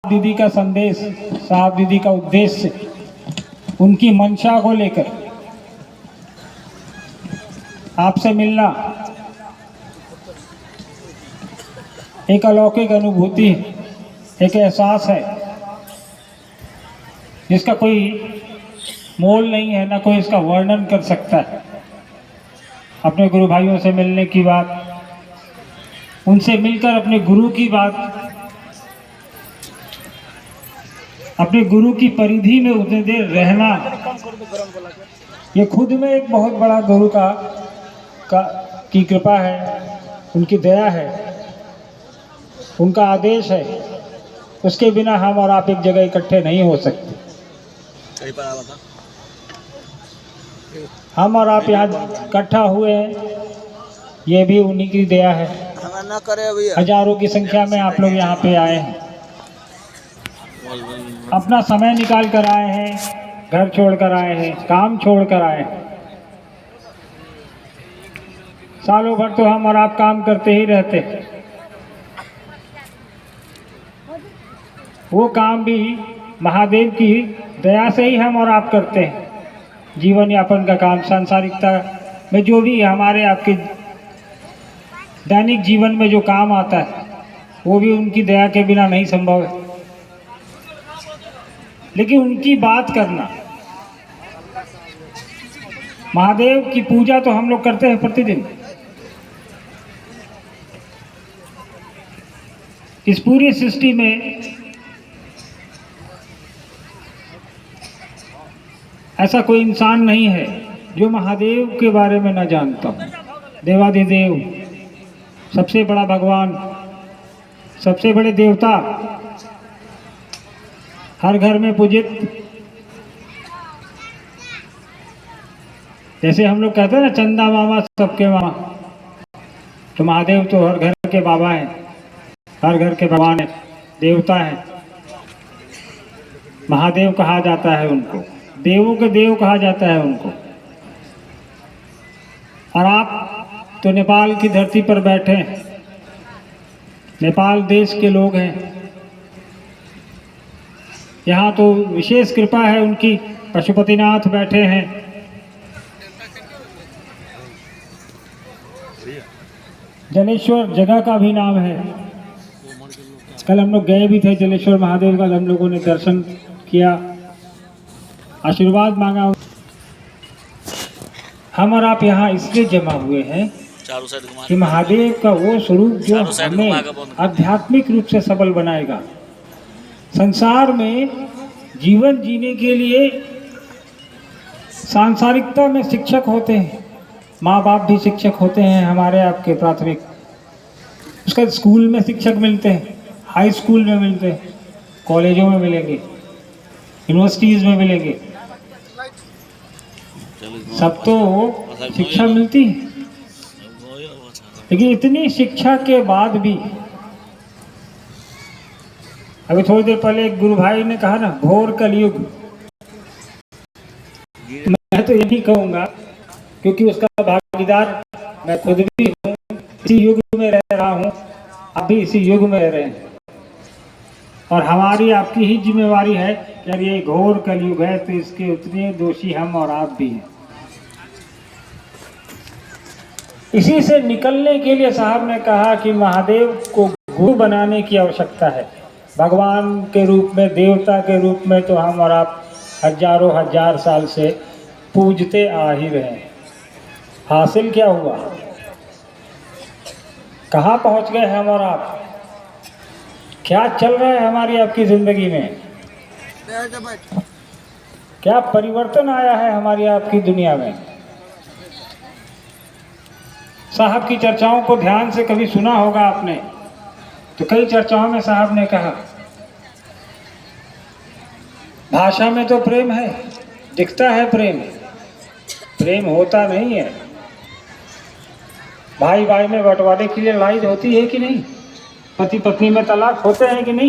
दीदी का संदेश, साहब दीदी का उद्देश्य, उनकी मंशा को लेकर आपसे मिलना एक अलौकिक अनुभूति, एक एहसास है जिसका कोई मोल नहीं है, ना कोई इसका वर्णन कर सकता है। अपने गुरु भाइयों से मिलने की बात, उनसे मिलकर अपने गुरु की बात, अपने गुरु की परिधि में उतने देर रहना, ये खुद में एक बहुत बड़ा गुरु की कृपा है, उनकी दया है, उनका आदेश है। उसके बिना हम और आप एक जगह इकट्ठे नहीं हो सकते। हम और आप यहाँ इकट्ठा हुए हैं, ये भी उन्हीं की दया है। हजारों की संख्या में आप लोग यहाँ पे आए हैं, अपना समय निकाल कर आए हैं, घर छोड़ कर आए हैं, काम छोड़ कर आए हैं। सालों भर तो हम और आप काम करते ही रहते, वो काम भी महादेव की दया से ही हम और आप करते हैं। जीवन यापन का काम, सांसारिकता में जो भी हमारे आपके दैनिक जीवन में जो काम आता है, वो भी उनकी दया के बिना नहीं संभव है। लेकिन उनकी बात करना, महादेव की पूजा तो हम लोग करते हैं प्रतिदिन। इस पूरी सृष्टि में ऐसा कोई इंसान नहीं है जो महादेव के बारे में न जानता हो। देवाधिदेव, सबसे बड़ा भगवान, सबसे बड़े देवता, हर घर में पूजित। जैसे हम लोग कहते हैं ना, चंदा मामा सबके मामा, तो महादेव तो हर घर के बाबा हैं, हर घर के भगवान हैं, देवता हैं। महादेव कहा जाता है उनको, देवों के देव कहा जाता है उनको। और आप तो नेपाल की धरती पर बैठे हैं, नेपाल देश के लोग हैं। यहाँ तो विशेष कृपा है उनकी, पशुपतिनाथ बैठे हैं। जलेश्वर जगह का भी नाम है। कल हम लोग गए भी थे जलेश्वर महादेव का, हम लोगों ने दर्शन किया, आशीर्वाद मांगा। हम और आप यहाँ इसलिए जमा हुए हैं कि महादेव का वो स्वरूप जो हमें आध्यात्मिक रूप से सबल बनाएगा। संसार में जीवन जीने के लिए सांसारिकता में शिक्षक होते हैं, माँ बाप भी शिक्षक होते हैं हमारे आपके प्राथमिक। उसका स्कूल में शिक्षक मिलते हैं, हाई स्कूल में मिलते हैं, कॉलेजों में मिलेंगे, यूनिवर्सिटीज़ में मिलेंगे, सब तो शिक्षा मिलती है। लेकिन इतनी शिक्षा के बाद भी, अभी थोड़ी देर पहले एक गुरु भाई ने कहा ना, घोर कलयुग। मैं तो यही कहूँगा, क्योंकि उसका भागीदार मैं खुद भी हूँ, इसी युग में रह रहा हूँ, आप भी इसी युग में रह रहे हैं। और हमारी आपकी ही जिम्मेवारी है कि यार ये घोर कलयुग है, तो इसके उतने दोषी हम और आप भी हैं। इसी से निकलने के लिए साहब ने कहा कि महादेव को गुरु बनाने की आवश्यकता है। भगवान के रूप में, देवता के रूप में तो हम और आप हजारों हजार साल से पूजते आ ही रहे हैं। हासिल क्या हुआ, कहाँ पहुँच गए हम और आप, क्या चल रहा है हमारी आपकी जिंदगी में, क्या परिवर्तन आया है हमारी आपकी दुनिया में। साहब की चर्चाओं को ध्यान से कभी सुना होगा आपने, तो कई चर्चाओं में साहब ने कहा, भाषा में तो प्रेम है, दिखता है प्रेम, प्रेम होता नहीं है। भाई भाई में बंटवारे के लिए लड़ाई होती है कि नहीं, पति पत्नी में तलाक होते हैं कि नहीं।